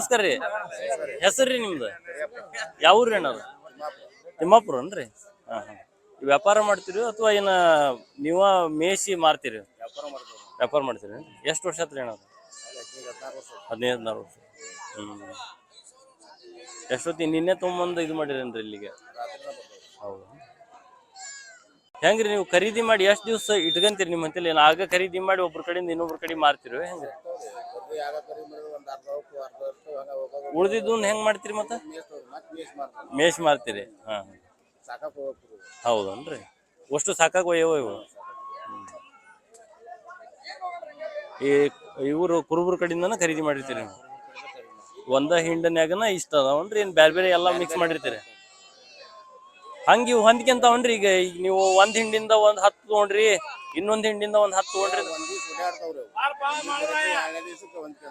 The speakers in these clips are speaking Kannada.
ನಮಸ್ಕಾರ ರೀ. ಹೆಸರು ನಿಮ್ದು ಯಾವ ಊರು ಏನಾರ ತಿಮ್ಮಾಪುರ ಅನ್ರಿ? ಹಾಂ ಹಾಂ. ವ್ಯಾಪಾರ ಮಾಡ್ತೀರಿ ಅಥವಾ ಏನ ನೀವ ಮೇಯಿಸಿ ಮಾರ್ತೀರಿ? ವ್ಯಾಪಾರ ಮಾಡ್ತೀರಿ. ಎಷ್ಟು ವರ್ಷ ಆತ್ರಿ ಏನಾರ? 15-16 ವರ್ಷ. ಎಷ್ಟೊತ್ತಿ ನಿನ್ನೆ ತೊಗೊಂಬಂದು ಇದು ಮಾಡಿರೇನ್ರಿ ಇಲ್ಲಿಗೆ? ಹೌದು. ಹೆಂಗ್ರಿ ನೀವು ಖರೀದಿ ಮಾಡಿ ಎಷ್ಟು ದಿವಸ ಇಟ್ಕೊಂತೀರಿ ನಿಮ್ಮ ಹಂತಲ್ಲಿ? ಏನು ಆಗ ಖರೀದಿ ಮಾಡಿ ಒಬ್ರ ಕಡೆಯಿಂದ ಇನ್ನೊಬ್ರ ಕಡೆ ಮಾರ್ತೀರಿ ಹೆಂಗ್ರಿ? ಉಳ್ದಿದ್ದು ಹೆಂಗ್ ಮಾಡ್ತೀರಿ ಮತ್ತೆ? ಮೇಷ್ ಮಾರ್ತೀರಿ. ಹಾಂ ಹೌದನ್ರಿ? ಅಷ್ಟು ಸಾಕಾಗ ಒಯ್ಯವ ಇವು? ಈ ಇವರು ಕುರುಬರ ಕಡೆಯಿಂದನ ಖರೀದಿ ಮಾಡಿರ್ತೀರಿ ನೀವು? ಒಂದ ಹಿಂಡನ್ಯಾಗನ ಇಷ್ಟ ಅದಾವನ್ರಿ? ಏನು ಬೇರೆ ಬೇರೆ ಎಲ್ಲ ಮಿಕ್ಸ್ ಮಾಡಿರ್ತೀರಿ? ಹಂಗೆ ಇವು ಹೊಂದ್ಕೊಂತಾವನ್ರಿ? ಈಗ ನೀವು ಒಂದ್ ಹಿಂಡಿಂದ ಒಂದ್ 10 ತೊಗೊಂಡ್ರಿ, ಇನ್ನೊಂದ್ ಹಿಂಡಿಂದ ಒಂದ್ 10 ತೊಗೊಂಡ್ರಿ,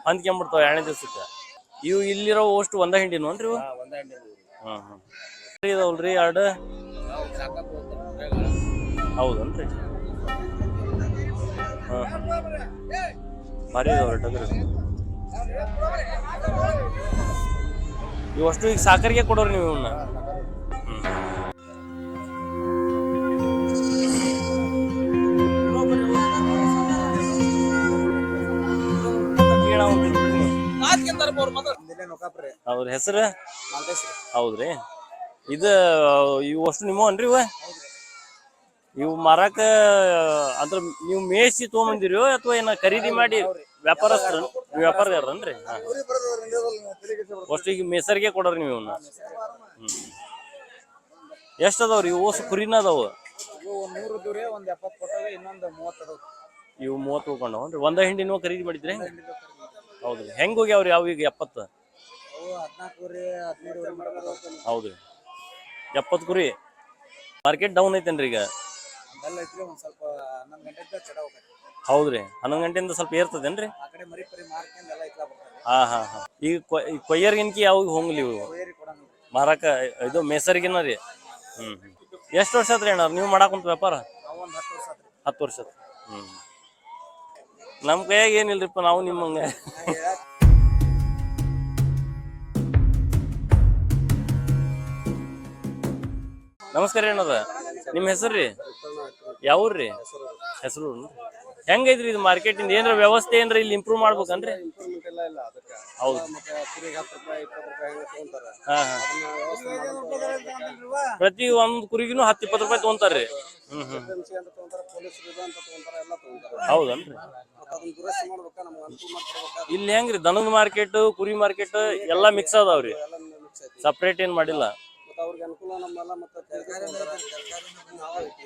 ಹೊಂದ್ಕೊಂಡ್ಬಿಡ್ತಾವ 2ನೇ ದಿವ್ಸಕ್ಕೆ. ಇವು ಇಲ್ಲಿರೋ ಅಷ್ಟು ಒಂದ ಹಿಂಡಿನೂ ಅನ್ರಿ ಇವು? ಹಾಂ ಹಾಂ. ಇದಾವಲ್ರಿ ಎರಡು? ಹೌದನ್ರಿ? ಹಾಂ ಹಾಂ. ಭಾರಿ ಇದಾವ್ರಿ ಟಗರು. ಇವಷ್ಟು ಈಗ ಸಾಕರಿಗೆ ಕೊಡೋರಿ ನೀವು ಇವನ್ನ? ಅವ್ರ ಹೆಸರು? ಹೌದ್ರಿ. ಇದು ಇವು ಅಷ್ಟು ನಿಮ್ಮವನ್ರಿ ಇವ? ಇವು ಮಾರಾಕ ಅಂದ್ರೆ ನೀವು ಮೇಯಿಸಿ ತೊಗೊಂಬಂದಿರಿ ಅಥವಾ ಏನ ಖರೀದಿ ಮಾಡಿ ವ್ಯಾಪಾರಸ್ಥರು? ವ್ಯಾಪಾರಗಾರನ್ರಿ? ಅಷ್ಟು ಈಗ ಮೇಸರಿಗೆ ಕೊಡೋರಿ ನೀವು ಇವನ್ನ? ಎಷ್ಟು ಅದಾವ್ರಿ ಇವು? ಕುರಿನ ಅದಾವ? ಇವು 30 ಉಳ್ಕೊಂಡವನ್ರಿ? ಒಂದ ಹಿಂಡಿನೂ ಖರೀದಿ ಮಾಡಿದ್ರಿ? ಹೌದ್ರಿ. ಹೆಂಗ್ ಹೋಗ್ಯಾವ್ರಿ ಯಾವ ಈಗ 70? ಹೌದ್ರಿ. 70 ಕುರಿ ಮಾರ್ಕೆಟ್ ಡೌನ್ ಐತೇನ್ರಿ ಈಗ? ಹೌದ್ರಿ. 11 ಗಂಟೆಯಿಂದ ಸ್ವಲ್ಪ ಏರ್ತದೇನ್ರಿ? ಹಾ ಹಾ ಹಾ. ಈಗ ಕೊಯ್ಯರ್ಗಿನ್ಕಿ ಯಾವಾಗ ಹೋಗ್ಲಿ ಇವು ಮಾರಾಕ? ಇದು ಮೇಸರ್ಗಿನ ರೀ? ಎಷ್ಟು ವರ್ಷ ಆತ್ರಿ ಅಣ್ಣ ನೀವು ಮಾಡಾಕುಂತ ವ್ಯಾಪಾರ? 10 ವರ್ಷ. ನಮ್ ಕೈಯಾಗ ಏನಿಲ್ರಿಪ್ಪ, ನಾವು ನಿಮ್ಮಂಗ. ನಮಸ್ಕಾರ ಏನದ ನಿಮ್ಮ ಹೆಸರು ರೀ? ಯಾವ್ರಿ ಹೆಸರು? ಹೆಂಗೈತ್ರಿ ಇದು ಮಾರ್ಕೆಟ್ ಇಂದ? ಏನ್ರ ವ್ಯವಸ್ಥೆ ಏನ್ರ ಇಲ್ಲಿ ಇಂಪ್ರೂವ್ ಮಾಡ್ಬೇಕನ್ರಿ? ಹೌದು. ಪ್ರತಿ ಒಂದ್ ಕುರಿಗಿನೂ 10-20 ರೂಪಾಯಿ ತಗೊಂತಾರ್ರಿ? ಹೌದನ್ರಿ? ಇಲ್ಲಿ ಹೆಂಗ್ರಿ ದನದ ಮಾರ್ಕೆಟ್ ಕುರಿ ಮಾರ್ಕೆಟ್ ಎಲ್ಲಾ ಮಿಕ್ಸ್ ಅದಾವ್ರಿ? ಸಪ್ರೇಟ್ ಏನ್ ಮಾಡಿಲ್ಲ?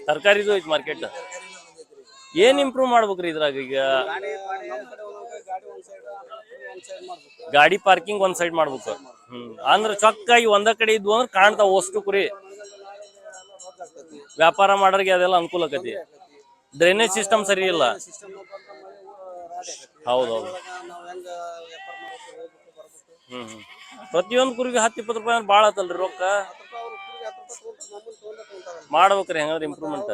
ತರಕಾರಿದು ಐತಿ ಮಾರ್ಕೆಟ್? ಏನ್ ಇಂಪ್ರೂವ್ ಮಾಡ್ಬೇಕ್ರಿ ಇದ್ರಾಗ ಈಗ? ಗಾಡಿ ಪಾರ್ಕಿಂಗ್ ಒಂದ್ ಸೈಡ್ ಮಾಡ್ಬೇಕು. ಅಂದ್ರ ಚೊಕ್ಕಾಗಿ ಒಂದ ಕಡೆ ಇದ್ವು ಅಂದ್ರೆ ಕಾಣ್ತಾವ ಅಷ್ಟು ಕುರಿ. ವ್ಯಾಪಾರ ಮಾಡೋರಿಗೆ ಅದೆಲ್ಲ ಅನುಕೂಲ ಆಕತಿ. ಡ್ರೈನೇಜ್ ಸಿಸ್ಟಮ್ ಸರಿ ಇಲ್ಲ. ಹೌದೌದು. ಪ್ರತಿಯೊಂದು ಕುರಿಗೆ 10-20 ರೂಪಾಯಿ ಬಾಳ ಆತಲ್ರಿ ರೊಕ್ಕ? ಮಾಡ್ಬೇಕ್ರಿ ಹೆಂಗಾದ್ರೆ ಇಂಪ್ರೂವ್ಮೆಂಟ್.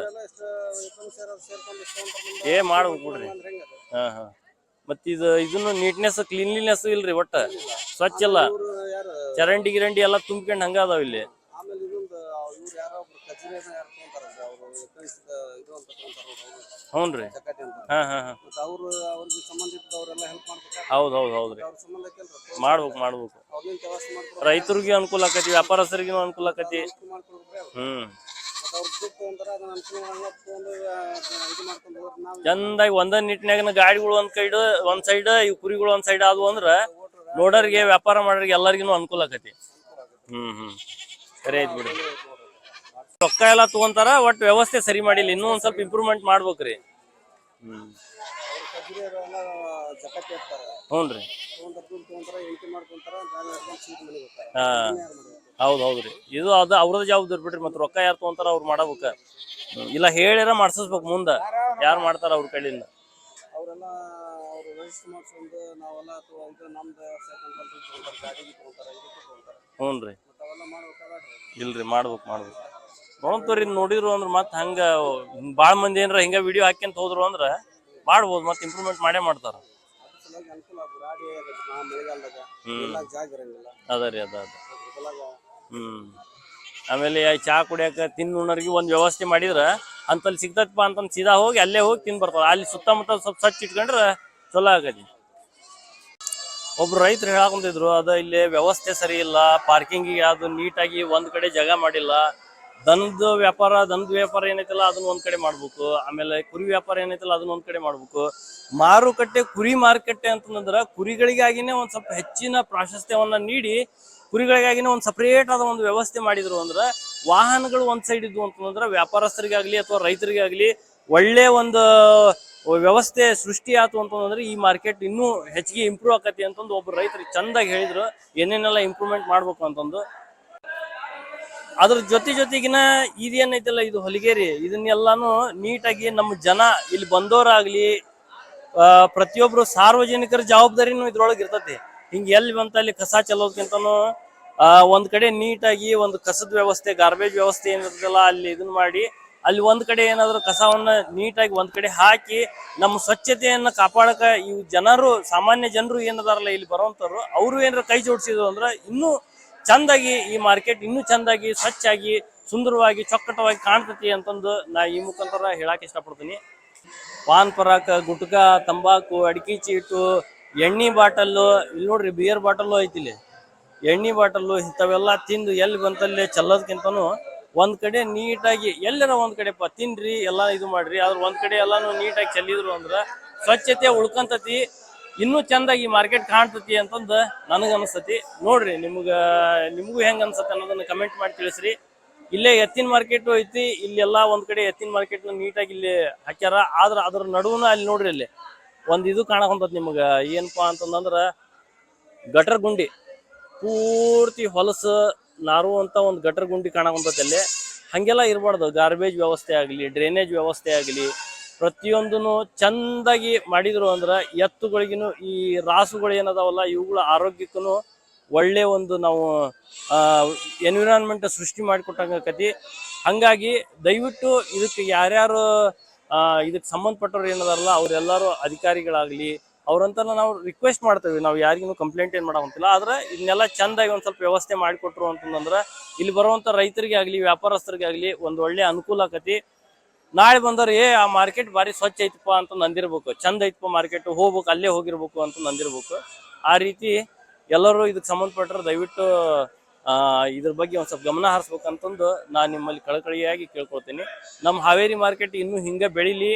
ಮಾಡ್ಬೇಕು ಬಿಡ್ರಿ. ಹಾ ಹಾ. ಮತ್ತ ಇದನ್ನು ನೀಟ್ನೆಸ್ ಕ್ಲೀನ್ಲಿನೆಸ್ ಇಲ್ರಿ ಒಟ್ಟ? ಸ್ವಚ್ಛ ಇಲ್ಲ? ಚರಂಡಿ ಗಿರಂಡಿ ಎಲ್ಲ ತುಂಬ್ಕೊಂಡ್ ಹಂಗ ಅದಾವ ಇಲ್ಲಿ? ಹ್ಞೂನ್ರಿ. ಹಾ ಹಾ ಹಾ. ಹೌದ್ರಿ. ಮಾಡ್ಬೇಕು. ರೈತರಿಗೆ ಅನುಕೂಲ ಆಕತಿ, ವ್ಯಾಪಾರಸ್ಥರಿಗೂ ಅನುಕೂಲ ಆಕತಿ. ಚಂದಾಗಿ ಒಂದ ನಿಟ್ಟಿನಾಗ ಗಾಡಿಗಳು ಒಂದ್ ಸೈಡ್ ಇವ್ ಕುರಿಗಳು ಒಂದ್ ಸೈಡ್ ಆದ್ವು ಅಂದ್ರ ನೋಡೋರಿಗೆ ವ್ಯಾಪಾರ ಮಾಡೋರಿಗೆ ಎಲ್ಲರಿಗೂ ಅನುಕೂಲ ಆಕತಿ. ಸರಿ ಐತ್ ಬಿಡ್ರಿ. ರೊಕ್ಕ ಎಲ್ಲ ತಗೊಂತಾರ, ಒಟ್ ವ್ಯವಸ್ಥೆ ಸರಿ ಮಾಡಿಲ್ಲ. ಇನ್ನೂ ಒಂದ್ ಸ್ವಲ್ಪ ಇಂಪ್ರೂವ್ಮೆಂಟ್ ಮಾಡ್ಬೇಕ್ರಿ. ಹ್ಞೂನ್ರಿ. ಹೌದ್ರಿ. ಇದು ಅದು ಅವ್ರದ ಜವಾಬ್ದಾರಿ ಬಿಡ್ರಿ. ಮತ್ತೆ ರೊಕ್ಕ ಯಾರು ತಗೊಂತಾರ ಅವ್ರು ಮಾಡಬೇಕ. ಇಲ್ಲ ಹೇಳ್ಯಾರ ಮಾಡ್ಸಸ್ಬೇಕು ಮುಂದ ಯಾರು ಮಾಡ್ತಾರ ಅವ್ರ ಕೈಲಿಂದ. ಹ್ಞೂನ್ರಿ. ಇಲ್ರಿ ಮಾಡ್ಬೇಕು. ನೋಡ್ತವ್ರಿ ನೋಡಿದ್ರು ಅಂದ್ರ ಮತ್ ಹಂಗ ಬಾಳ ಮಂದಿ ಏನ್ರ ಹಿಂಗ ವಿಡಿಯೋ ಹಾಕ್ಯಂತ ಹೋದ್ರು ಅಂದ್ರ ಮಾಡ್ಬೋದು. ಮತ್ತೆ ಇಂಪ್ರೂವ್ಮೆಂಟ್ ಮಾಡೇ ಮಾಡ್ತಾರ. ಅದ ರೀ ಅದ ಆಮೇಲೆ ಚಾ ಕುಡಿಯಾಕ ತಿನ್ನುಣರಿಗೆ ಒಂದ್ ವ್ಯವಸ್ಥೆ ಮಾಡಿದ್ರ ಅಂತಲ್ಲಿ ಸಿಗ್ತೈತಪ್ಪ ಅಂತಂದ್ ಸೀದಾ ಹೋಗಿ ಅಲ್ಲೇ ಹೋಗಿ ತಿನ್ ಬರ್ತಾವ. ಅಲ್ಲಿ ಸುತ್ತಮುತ್ತ ಸ್ವಲ್ಪ ಸ್ವಚ್ಛ ಇಟ್ಕೊಂಡ್ರ ಚಲೋ ಆಗತಿ. ಒಬ್ರು ರೈತರು ಹೇಳಾಕೊಂತಿದ್ರು ಅದ ಇಲ್ಲಿ ವ್ಯವಸ್ಥೆ ಸರಿ ಇಲ್ಲ, ಪಾರ್ಕಿಂಗಿಗೆ ಅದು ನೀಟಾಗಿ ಒಂದ್ ಕಡೆ ಜಾಗ ಮಾಡಿಲ್ಲ. ದನದ ವ್ಯಾಪಾರ ಏನೈತಲ್ಲ ಅದನ್ನ ಒಂದ್ ಕಡೆ ಮಾಡ್ಬೇಕು. ಆಮೇಲೆ ಕುರಿ ವ್ಯಾಪಾರ ಏನೈತಲ್ಲ ಅದನ್ನ ಒಂದ್ ಕಡೆ ಮಾಡ್ಬೇಕು. ಮಾರುಕಟ್ಟೆ ಕುರಿ ಮಾರುಕಟ್ಟೆ ಅಂತಂದ್ರ ಕುರಿಗಳಿಗಾಗಿನೇ ಒಂದ್ ಸ್ವಲ್ಪ ಹೆಚ್ಚಿನ ಪ್ರಾಶಸ್ತ್ಯವನ್ನ ನೀಡಿ ಕುರಿಗಳಿಗಾಗಿನೇ ಒಂದ್ ಸಪರೇಟ್ ಆದ ಒಂದು ವ್ಯವಸ್ಥೆ ಮಾಡಿದ್ರು ಅಂದ್ರ ವಾಹನಗಳು ಒಂದ್ ಸೈಡ್ ಇದ್ವು ಅಂತಂದ್ರ ವ್ಯಾಪಾರಸ್ಥರಿಗಾಗ್ಲಿ ಅಥವಾ ರೈತರಿಗಾಗ್ಲಿ ಒಳ್ಳೆ ಒಂದು ವ್ಯವಸ್ಥೆ ಸೃಷ್ಟಿ ಆತು ಅಂತಂದ್ರೆ ಈ ಮಾರ್ಕೆಟ್ ಇನ್ನೂ ಹೆಚ್ಚಿಗೆ ಇಂಪ್ರೂವ್ ಆಕತಿ ಅಂತಂದು ಒಬ್ರು ರೈತರಿಗೆ ಚಂದಾಗಿ ಹೇಳಿದ್ರು ಏನೇನೆಲ್ಲ ಇಂಪ್ರೂವ್ಮೆಂಟ್ ಮಾಡ್ಬೇಕು ಅಂತಂದು. ಅದ್ರ ಜೊತೆಗಿನ ಇದೇನೈತಲ್ಲ ಇದು ಹೊಲಿಗೇರಿ, ಇದನ್ನೆಲ್ಲಾನು ನೀಟಾಗಿ ನಮ್ಮ ಜನ ಇಲ್ಲಿ ಬಂದವರಾಗ್ಲಿ ಪ್ರತಿಯೊಬ್ರು ಸಾರ್ವಜನಿಕರ ಜವಾಬ್ದಾರಿನೂ ಇದ್ರೊಳಗೆ ಇರ್ತತಿ. ಹಿಂಗ ಎಲ್ಲಿ ಬಂತ ಅಲ್ಲಿ ಕಸ ಚೆಲ್ಲೋದಕ್ಕಿಂತನೂ ಒಂದ್ ಕಡೆ ನೀಟಾಗಿ ಒಂದು ಕಸದ ವ್ಯವಸ್ಥೆ, ಗಾರ್ಬೇಜ್ ವ್ಯವಸ್ಥೆ ಏನಿರ್ತಲ್ಲ ಅಲ್ಲಿ ಇದನ್ನ ಮಾಡಿ ಅಲ್ಲಿ ಒಂದ್ ಕಡೆ ಏನಾದ್ರು ಕಸವನ್ನ ನೀಟಾಗಿ ಒಂದ್ ಕಡೆ ಹಾಕಿ ನಮ್ಮ ಸ್ವಚ್ಛತೆಯನ್ನ ಕಾಪಾಡಕ ಈ ಜನರು, ಸಾಮಾನ್ಯ ಜನರು ಏನದಾರಲ್ಲ ಇಲ್ಲಿ ಬರುವಂತವ್ರು, ಅವರು ಏನಾರ ಕೈ ಜೋಡಿಸಿದ್ರು ಅಂದ್ರ ಇನ್ನೂ ಚಂದಾಗಿ ಈ ಮಾರ್ಕೆಟ್ ಇನ್ನೂ ಚಂದಾಗಿ ಸ್ವಚ್ಛಾಗಿ ಸುಂದರವಾಗಿ ಚೊಕ್ಕಟವಾಗಿ ಕಾಣ್ತತಿ ಅಂತಂದು ನಾ ಈ ಮುಖಾಂತರ ಹೇಳಕ್ ಇಷ್ಟಪಡ್ತೀನಿ. ಪಾನ್ ಪರಾಕ, ಗುಟ್ಕಾ, ತಂಬಾಕು, ಅಡಿಕೆ ಚೀಟು, ಎಣ್ಣೆ ಬಾಟಲ್ಲು, ಇಲ್ಲಿ ನೋಡ್ರಿ ಬಿಯರ್ ಬಾಟಲ್ಲು ಐತಿಲಿ, ಎಣ್ಣೆ ಬಾಟಲ್ಲು ಇಂಥವೆಲ್ಲ ತಿಂದು ಎಲ್ಲಿ ಬಂತಲ್ಲೇ ಚೆಲ್ಲೋದಕ್ಕಿಂತನೂ ಒಂದ್ ಕಡೆ ನೀಟಾಗಿ ಎಲ್ಲರ ಒಂದ್ ಕಡೆಪ್ಪ ತಿನ್ರಿ ಎಲ್ಲಾ ಇದು ಮಾಡ್ರಿ, ಆದ್ರ ಒಂದ್ ಕಡೆ ಎಲ್ಲಾನು ನೀಟಾಗಿ ಚೆಲ್ಲಿದ್ರು ಅಂದ್ರ ಸ್ವಚ್ಛತೆ ಉಳ್ಕಂತತಿ, ಇನ್ನೂ ಚಂದಾಗಿ ಮಾರ್ಕೆಟ್ ಕಾಣ್ತತಿ ಅಂತಂದ ನನಗ ಅನಿಸ್ತತಿ. ನೋಡ್ರಿ ನಿಮ್ಗೂ ಹೆಂಗ ಅನ್ಸತ್ತೆ ಅನ್ನೋದನ್ನ ಕಮೆಂಟ್ ಮಾಡಿ ತಿಳಿಸ್ರಿ. ಇಲ್ಲೇ ಎತ್ತಿನ ಮಾರ್ಕೆಟ್ ಐತಿ, ಇಲ್ಲೆಲ್ಲಾ ಒಂದ್ ಕಡೆ ಎತ್ತಿನ ಮಾರ್ಕೆಟ್ ನೀಟಾಗಿ ಇಲ್ಲಿ ಹಾಕ್ಯಾರ. ಆದ್ರ ಅದ್ರ ನಡುವನ ಅಲ್ಲಿ ನೋಡ್ರಿ ಅಲ್ಲಿ ಒಂದ್ ಇದು ಕಾಣಕೊಂತತ್ ನಿಮ್ಗ ಏನಪ್ಪಾ ಅಂತಂದ್ರ ಗಟರ್ ಗುಂಡಿ, ಪೂರ್ತಿ ಹೊಲಸು ನಾರು ಅಂತ ಒಂದು ಗಟರ್ ಗುಂಡಿ ಕಾಣಕೊಂತತಿ ಅಲ್ಲಿ. ಹಂಗೆಲ್ಲ ಇರಬಾರ್ದು. ಗಾರ್ಬೇಜ್ ವ್ಯವಸ್ಥೆ ಆಗಲಿ, ಡ್ರೈನೇಜ್ ವ್ಯವಸ್ಥೆ ಆಗಲಿ, ಪ್ರತಿಯೊಂದನ್ನು ಚಂದಾಗಿ ಮಾಡಿದ್ರು ಅಂದ್ರ ಎತ್ತುಗಳಿಗಿನು ಈ ರಾಸುಗಳು ಏನದಾವಲ್ಲ ಇವುಗಳ ಆರೋಗ್ಯಕ್ಕೂ ಒಳ್ಳೆ ಒಂದು ನಾವು ಎನ್ವಿರಾನ್ಮೆಂಟ್ ಸೃಷ್ಟಿ ಮಾಡಿಕೊಟ್ಟಂಗಕತಿ. ಹಂಗಾಗಿ ದಯವಿಟ್ಟು ಇದಕ್ಕೆ ಯಾರ್ಯಾರು ಇದಕ್ಕೆ ಸಂಬಂಧಪಟ್ಟವ್ರು ಏನದಾರಲ್ಲ ಅವರೆಲ್ಲರೂ ಅಧಿಕಾರಿಗಳಾಗ್ಲಿ ಅವ್ರಂತೆಲ್ಲ ನಾವು ರಿಕ್ವೆಸ್ಟ್ ಮಾಡ್ತೇವೆ. ನಾವು ಯಾರಿಗೂ ಕಂಪ್ಲೇಂಟ್ ಏನ್ ಮಾಡೋಂತಿಲ್ಲ, ಆದ್ರೆ ಇದನ್ನೆಲ್ಲ ಚಂದಾಗಿ ಒಂದ್ ಸ್ವಲ್ಪ ವ್ಯವಸ್ಥೆ ಮಾಡಿಕೊಟ್ರು ಅಂತಂದ್ರೆ ಇಲ್ಲಿ ಬರುವಂತ ರೈತರಿಗೆ ಆಗ್ಲಿ ವ್ಯಾಪಾರಸ್ಥರಿಗೆ ಆಗ್ಲಿ ಒಂದ್ ಒಳ್ಳೆ ಅನುಕೂಲ ಆಕತಿ. ನಾಳೆ ಬಂದವ್ರು ಆ ಮಾರ್ಕೆಟ್ ಬಾರಿ ಸ್ವಚ್ಛ ಐತಪ್ಪ ಅಂತ ಅಂದಿರ್ಬೇಕು, ಚಂದ ಐತಪ್ಪ ಮಾರ್ಕೆಟ್, ಹೋಗ್ಬೇಕು ಅಲ್ಲೇ ಹೋಗಿರ್ಬೇಕು ಅಂತ ಅಂದಿರ್ಬೇಕು. ಆ ರೀತಿ ಎಲ್ಲರೂ ಇದಕ್ಕೆ ಸಂಬಂಧಪಟ್ಟರು ದಯವಿಟ್ಟು ಇದ್ರ ಬಗ್ಗೆ ಒಂದ್ ಸ್ವಲ್ಪ ಗಮನ ಹರಿಸ್ಬೇಕಂತಂದು ನಾನು ನಿಮ್ಮಲ್ಲಿ ಕಳಕಳಿಯಾಗಿ ಕೇಳ್ಕೊಳ್ತೀನಿ. ನಮ್ಮ ಹಾವೇರಿ ಮಾರ್ಕೆಟ್ ಇನ್ನೂ ಹಿಂಗ ಬೆಳಿಲಿ,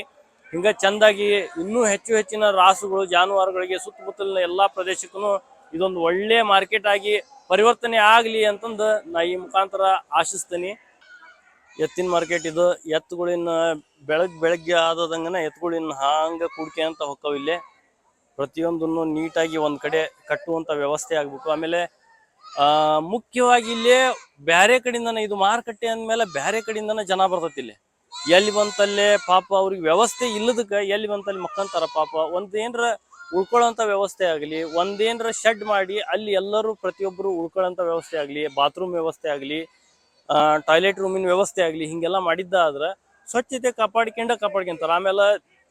ಹಿಂಗ ಚಂದಾಗಿ ಇನ್ನೂ ಹೆಚ್ಚಿನ ರಾಸುಗಳು ಜಾನುವಾರುಗಳಿಗೆ ಸುತ್ತಮುತ್ತಲಿನ ಎಲ್ಲಾ ಪ್ರದೇಶಕ್ಕೂ ಇದೊಂದು ಒಳ್ಳೆ ಮಾರ್ಕೆಟ್ ಆಗಿ ಪರಿವರ್ತನೆ ಆಗ್ಲಿ ಅಂತಂದು ನಾ ಈ ಮುಖಾಂತರ ಆಶಿಸ್ತೀನಿ. ಎತ್ತಿನ ಮಾರ್ಕೆಟ್ ಇದು, ಎತ್ತುಗಳಿನ ಬೆಳಗ್ಗೆ ಆದದಂಗನ ಎತ್ತುಗಳಿನ ಹಾಂಗ ಕೂಡ್ಕೆ ಅಂತ ಹೊಕ್ಕವು. ಇಲ್ಲೇ ಪ್ರತಿಯೊಂದನ್ನು ನೀಟಾಗಿ ಒಂದ್ ಕಡೆ ಕಟ್ಟುವಂತ ವ್ಯವಸ್ಥೆ ಆಗ್ಬೇಕು. ಆಮೇಲೆ ಮುಖ್ಯವಾಗಿ ಇಲ್ಲೇ ಬ್ಯಾರೆ ಕಡೆಯಿಂದನ ಇದು ಮಾರುಕಟ್ಟೆ ಅಂದ್ಮೇಲೆ ಬ್ಯಾರೆ ಕಡೆಯಿಂದನ ಜನ ಬರ್ತೈತಿ. ಇಲ್ಲಿ ಎಲ್ಲಿ ಬಂತಲ್ಲೇ ಪಾಪ ಅವ್ರಿಗೆ ವ್ಯವಸ್ಥೆ ಇಲ್ಲದಕ್ಕ ಎಲ್ಲಿ ಬಂತಲ್ಲಿ ಮಕ್ಕಂತಾರ ಪಾಪ. ಒಂದೇನ್ರ ಉಳ್ಕೊಳ್ಳೋಂಥ ವ್ಯವಸ್ಥೆ ಆಗಲಿ, ಒಂದೇನ್ರ ಶೆಡ್ ಮಾಡಿ ಅಲ್ಲಿ ಎಲ್ಲರೂ ಪ್ರತಿಯೊಬ್ಬರು ಉಳ್ಕೊಳ್ಳೋಂಥ ವ್ಯವಸ್ಥೆ ಆಗಲಿ, ಬಾತ್ರೂಮ್ ವ್ಯವಸ್ಥೆ ಆಗಲಿ, ಟಾಯ್ಲೆಟ್ ರೂಮಿನ ವ್ಯವಸ್ಥೆ ಆಗಲಿ, ಹಿಂಗೆಲ್ಲ ಮಾಡಿದ್ದ ಆದ್ರೆ ಸ್ವಚ್ಛತೆ ಕಾಪಾಡ್ಕೊಂತಾರ. ಆಮೇಲೆ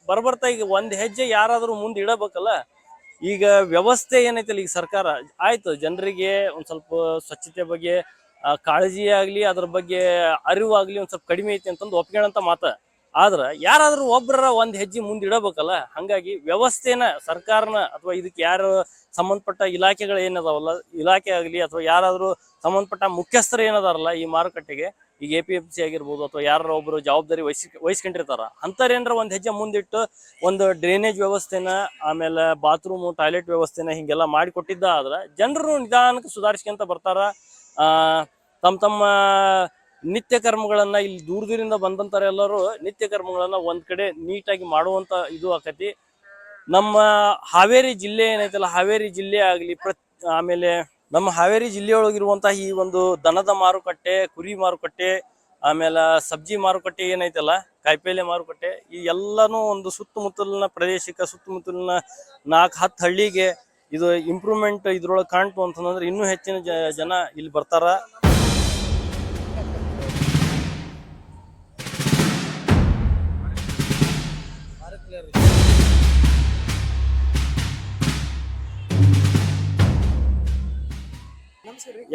ಬರ್ಬರ್ತಾ ಈಗ ಒಂದ್ ಹೆಜ್ಜೆ ಯಾರಾದ್ರೂ ಮುಂದೆ ಇಡಬೇಕಲ್ಲ. ಈಗ ವ್ಯವಸ್ಥೆ ಏನೈತಲ್ಲ, ಈಗ ಸರ್ಕಾರ ಆಯ್ತು ಜನರಿಗೆ ಒಂದ್ ಸ್ವಲ್ಪ ಸ್ವಚ್ಛತೆ ಬಗ್ಗೆ ಕಾಳಜಿ ಆಗ್ಲಿ, ಅದ್ರ ಬಗ್ಗೆ ಅರಿವು ಆಗ್ಲಿ ಒಂದ್ ಸ್ವಲ್ಪ ಕಡಿಮೆ ಐತಿ ಅಂತಂದು ಒಪ್ಕೊಳ್ಳೋಂತ ಮಾತ. ಆದ್ರ ಯಾರಾದ್ರೂ ಒಬ್ಬರ ಒಂದ್ ಹೆಜ್ಜೆ ಮುಂದೆ ಇಡಬೇಕಲ್ಲ. ಹಂಗಾಗಿ ವ್ಯವಸ್ಥೆನ ಸರ್ಕಾರನ ಅಥವಾ ಇದಕ್ಕೆ ಯಾರು ಸಂಬಂಧಪಟ್ಟ ಇಲಾಖೆಗಳು ಏನದಾವಲ್ಲ, ಇಲಾಖೆ ಆಗಲಿ ಅಥವಾ ಯಾರಾದ್ರೂ ಸಂಬಂಧಪಟ್ಟ ಮುಖ್ಯಸ್ಥರು ಏನದಾರಲ್ಲ ಈ ಮಾರುಕಟ್ಟೆಗೆ, ಈಗ APMC ಆಗಿರ್ಬೋದು ಅಥವಾ ಯಾರ ಒಬ್ರು ಜವಾಬ್ದಾರಿ ವಹಿಸ್ಕೊಂಡಿರ್ತಾರ, ಅಂತರೇನ್ರ ಒಂದ್ ಹೆಜ್ಜೆ ಮುಂದಿಟ್ಟು ಒಂದು ಡ್ರೈನೇಜ್ ವ್ಯವಸ್ಥೆನ, ಆಮೇಲೆ ಬಾತ್ರೂಮ್ ಟಾಯ್ಲೆಟ್ ವ್ಯವಸ್ಥೆನ ಹಿಂಗೆಲ್ಲ ಮಾಡಿಕೊಟ್ಟಿದ್ದ ಆದ್ರ ಜನರು ನಿಧಾನಕ್ಕೆ ಸುಧಾರಿಸ್ಕೊಂತ ಬರ್ತಾರ. ತಮ್ಮ ನಿತ್ಯ ಕರ್ಮಗಳನ್ನ ಇಲ್ಲಿ ದೂರದಿಂದ ಬಂದಂತಾರೆ ಎಲ್ಲರೂ ನಿತ್ಯ ಕರ್ಮಗಳನ್ನ ಒಂದ್ ಕಡೆ ನೀಟಾಗಿ ಮಾಡುವಂತ ಇದು ಆಕತಿ. ನಮ್ಮ ಹಾವೇರಿ ಜಿಲ್ಲೆ ಏನೈತಲ್ಲ, ಹಾವೇರಿ ಜಿಲ್ಲೆ ಆಗ್ಲಿ ಆಮೇಲೆ ನಮ್ಮ ಹಾವೇರಿ ಜಿಲ್ಲೆಯೊಳಗಿರುವಂತಹ ಈ ಒಂದು ದನದ ಮಾರುಕಟ್ಟೆ, ಕುರಿ ಮಾರುಕಟ್ಟೆ, ಆಮೇಲೆ ಸಬ್ಜಿ ಮಾರುಕಟ್ಟೆ ಏನೈತಲ್ಲ, ಕಾಯಿಪಲ್ಲೆ ಮಾರುಕಟ್ಟೆ, ಈ ಎಲ್ಲಾನು ಒಂದು ಸುತ್ತಮುತ್ತಲಿನ ಪ್ರದೇಶಕ್ಕೆ, ಸುತ್ತಮುತ್ತಲಿನ 4-10 ಹಳ್ಳಿಗೆ ಇದು ಇಂಪ್ರೂವ್ಮೆಂಟ್ ಇದ್ರೊಳಗೆ ಕಾಣ್ತು ಅಂತಂದ್ರೆ ಇನ್ನೂ ಹೆಚ್ಚಿನ ಜನ ಇಲ್ಲಿ ಬರ್ತಾರ.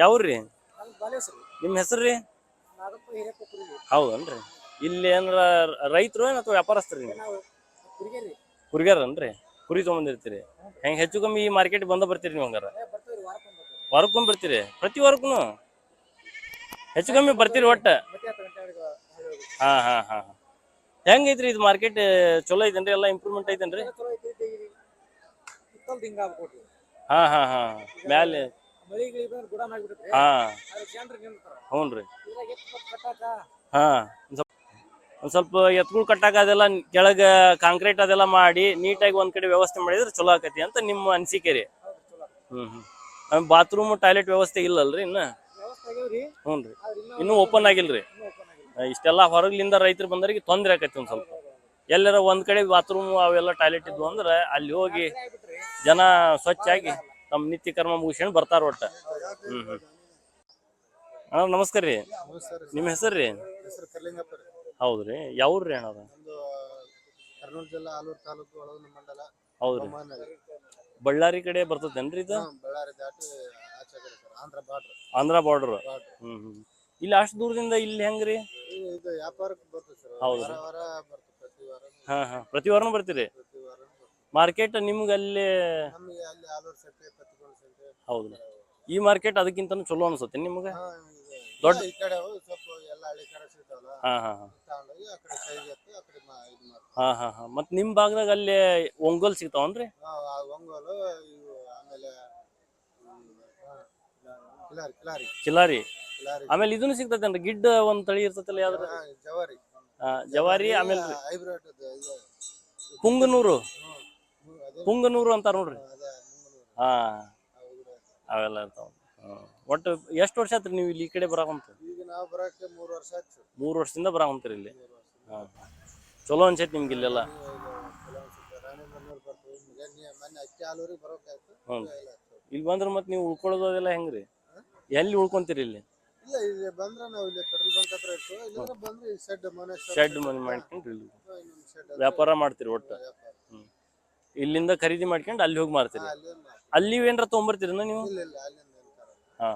ಯಾವ್ರಿ ನಿಮ್ಮ ಹೆಸರು ರೀ? ಹೌದನ್ರಿ. ಇಲ್ಲಿ ಏನಾರ ರೈತರು ಏನು ಅಥವಾ ವ್ಯಾಪಾರಸ್ಥರು ನೀವು? ಕುರಿಗಾರನ್ರಿ. ಕುರಿ ತೊಗೊಂಬಂದಿರ್ತೀರಿ. ಹೆಂಗೆ ಹೆಚ್ಚು ಕಮ್ಮಿ ಈ ಮಾರ್ಕೆಟ್ ಬಂದ ಬರ್ತೀರಿ ನೀವು ಹಂಗಾರ? ವಾರಕ್ಕೊಮ್ಮೆ ಬರ್ತೀರಿ? ಪ್ರತಿ ವಾರಕ್ಕೂ ಹೆಚ್ಚು ಕಮ್ಮಿ ಬರ್ತೀರಿ ಒಟ್ಟ? ಹಾಂ ಹಾಂ ಹಾಂ. ಹೆಂಗೈತ್ರಿ ಇದು ಮಾರ್ಕೆಟ್? ಚಲೋ ಐತೇನ್ರಿ? ಎಲ್ಲ ಇಂಪ್ರೂವ್ಮೆಂಟ್ ಐತೇನ್ರಿ? ಹಾಂ ಹಾಂ ಹಾಂ. ಮ್ಯಾಲೆ ಹಾಂ ಹ್ಞೂ ರೀ. ಹಾಂ ಒಂದು ಸ್ವಲ್ಪ ಎತ್ಗಳು ಕಟ್ಟಾಕ ಅದೆಲ್ಲ ಕೆಳಗೆ ಕಾಂಕ್ರೀಟ್ ಅದೆಲ್ಲ ಮಾಡಿ ನೀಟಾಗಿ ಒಂದ್ ಕಡೆ ವ್ಯವಸ್ಥೆ ಮಾಡಿದ್ರೆ ಚಲೋ ಆಕತಿ ಅಂತ ನಿಮ್ಮ ಅನಿಸಿಕೆ ರೀ? ಬಾತ್ರೂಮ್ ಟಾಯ್ಲೆಟ್ ವ್ಯವಸ್ಥೆ ಇಲ್ಲಲ್ರಿ ಇನ್ನ? ಹ್ಞೂ ರೀ. ಇನ್ನೂ ಓಪನ್ ಆಗಿಲ್ರಿ. ಇಷ್ಟೆಲ್ಲ ಹೊರಗ್ಲಿಂದ ರೈತರು ಬಂದವರಿಗೆ ತೊಂದರೆ ಆಕತಿ ಒಂದ್ ಸ್ವಲ್ಪ. ಎಲ್ಲರ ಒಂದ್ ಕಡೆ ಬಾತ್ರೂಮ್ ಅವೆಲ್ಲ ಟಾಯ್ಲೆಟ್ ಇದ್ವು ಅಂದ್ರೆ ಅಲ್ಲಿ ಹೋಗಿ ಜನ ಸ್ವಚ್ಛಾಗಿ ತಮ್ಮ ನಿತ್ಯ ಕರ್ಮ ಮುಗಿಸ್ಕೊಂಡು ಬರ್ತಾರ ಒಟ್ಟ. ಅಣ್ಣ ನಮಸ್ಕಾರ ರೀ. ನಿಮ್ಮ ಹೆಸರು ರೀ? ಹೌದ್ರಿ. ಯಾವ್ರಿ ಅಣ್ಣ? ಕರ್ನೂಲ್ ಜಿಲ್ಲಾ ಆಲೂರು ತಾಲೂಕು ಒಳಗೊಂದು ಮಂಡಲ. ಹೌದ್ರಿ. ಬಳ್ಳಾರಿ ಕಡೆ ಬರ್ತದೇನ್ರಿ ಇದು? ಬಳ್ಳಾರಿ ದಾಟಿ ಆಚೆ ಕಡೆ sir, Andhra border. Andhra border. ಇಲ್ಲಿ ಅಷ್ಟು ದೂರದಿಂದ ಇಲ್ಲಿ ಹೆಂಗ್ರಿ? ಇದು ವ್ಯಾಪಾರಕ್ಕೆ ಬರ್ತದೆ ಸರ್. ಹೌದು. ವಾರ ಬರ್ತದೆ ಪ್ರತಿ ವಾರ. ಹಾ ಹಾ. ಪ್ರತಿ ವಾರನೂ ಬರ್ತೀರಿ? ಪ್ರತಿ ವಾರ ಮಾರ್ಕೆಟ್ ನಿಮ್ಗೆ ಅಲ್ಲಿ? ನಮಗೆ ಅಲ್ಲಿ ಆಲೂರು ಸೆಂಟೆ, ಪತ್ತಿಗೋಳ ಸೆಂಟೆ. ಹೌದು. ಈ ಮಾರ್ಕೆಟ್ ಅದಕ್ಕಿಂತ ಚಲೋ ಅನ್ಸುತ್ತೆ ನಿಮ್ಗೆ? ದೊಡ್ಡ ಈ ಕಡೆ ಸ್ವಲ್ಪ ಎಲ್ಲ ಹಳ್ಳಿ ಕಡೆ ಸಿಗ್ತಾವಲ್ಲ. ಹಾ ಹಾ ಹಾ. ತಗೊಂಡೋಗಿ ಆ ಕಡೆ ಸೈಜ್ ಎತ್ತು ಆ ಕಡೆ ಇದು ಮಾಡ್ತಾರೆ. ಹಾ ಹಾ ಹಾ. ಮತ್ ನಿಮ್ ಭಾಗದಾಗ ಅಲ್ಲಿ ಒಂಗೋಲ್ ಸಿಗ್ತಾವನ್ರಿ? ಒಂಗೋಲು ಇವು, ಆಮೇಲೆ ಕಿಲಾರಿ. ಕಿಲಾರಿ. ಆಮೇಲೆ ಇದನ್ನು ಸಿಗ್ತೈತೇನ್ರಿ? ಗಿಡ್ಡ ಒಂದ್ ತಳಿ ಇರ್ತೈತಲ್ಲ ಯಾವ್ದು? ಜವಾರಿ. ಜವಾರಿ. ಆಮೇಲೆ ಹೈಬ್ರಿಡ್ ಪುಂಗನೂರು. ಪುಂಗನೂರು ಅಂತಾರ ನೋಡ್ರಿ. ಹಾ ಅವೆಲ್ಲ ಇರ್ತಾವ. ಒಟ್ಟು ಎಷ್ಟು ವರ್ಷ ಆತ್ರಿ ನೀವು ಇಲ್ಲಿ ಈ ಕಡೆ ಬರಾಕಂತ? ಈಗ ನಾವು ಬರಕ್ಕೆ 3 ವರ್ಷ ಆಯ್ತು. 3 ವರ್ಷದಿಂದ ಬರಾಕಂತೀರಿ ಇಲ್ಲಿ? ಹಾ. ಚಲೋ ಅನ್ಸೈತಿ ನಿಮ್ಗೆ ಇಲ್ಲೆಲ್ಲ? ಹ್ಞೂ. ಇಲ್ಲಿ ಬಂದ್ರೆ ಮತ್ತೆ ನೀವು ಉಳ್ಕೊಳ್ಳೋದು ಅದೆಲ್ಲ ಹೆಂಗ್ರಿ? ಎಲ್ಲಿ ಉಳ್ಕೊಂತೀರಿ ಇಲ್ಲಿ? ಇಲ್ಲ, ಇಲ್ಲಿ ಬಂದ್ರೆ ನಾವು ಇಲ್ಲಿ ಪೆಟ್ರೋಲ್ ಬಂಕ್ ಹತ್ರ ಇರ್ತೀವಿ. ಇಲ್ಲಿಂದ ಬಂದ್ರೆ ಈ ಶೆಡ್ ಮನೆ ಮಾಡ್ಕೊಂಡು ಇಲ್ಲಿ ವ್ಯಾಪಾರ ಮಾಡ್ತೀರಿ ಒಟ್ಟು? ಇಲ್ಲಿಂದ ಖರೀದಿ ಮಾಡ್ಕೊಂಡು ಅಲ್ಲಿ ಹೋಗಿ ಮಾರ್ತೀರಿ? ಅಲ್ಲಿ ಏನಾರ ತೊಗೊಂಬರ್ತೀರಿ ನೀವು? ಹಾ.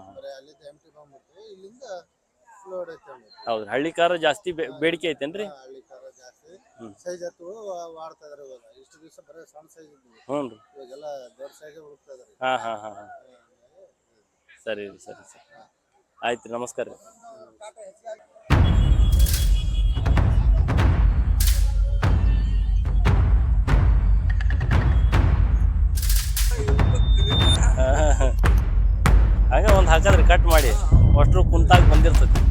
ಹೌದ್ರಿ. ಹಳ್ಳಿ ಕಾರ ಜಾಸ್ತಿ ಬೇಡಿಕೆ ಐತೇನ್ರಿ? ಹಳ್ಳಿ ಕಾರ ಜಾಸ್ತಿ ಸೈಜ್ ಎತ್ತುಗಳು ವಾಡ್ತಾ ಇದಾರೆ ಇವಾಗ. ಇಷ್ಟು ದಿವಸ ಬರೀ ಸಣ್ಣ ಸೈಜ್ ಇದ್ವಿ. ಹ್ಞೂ ರೀ. ಇವಾಗೆಲ್ಲ ದೊಡ್ಡ ಸೈಜ್ ಹುಡುಕ್ತಾ ಇದಾರೆ. ಹಾ ಹಾ ಹಾ ಹಾ. ಸರಿ ರೀ. ಸರಿ ಸರಿ. ಆಯ್ತು ರೀ. ನಮಸ್ಕಾರ ರೀ. ಹಂಗ ಒಂದ್ ಹಾಕದ್ರಿ ಕಟ್ ಮಾಡಿ ಅಷ್ಟ್ರು ಕುಂತಾಗ ಬಂದಿರ್ತೈತಿ.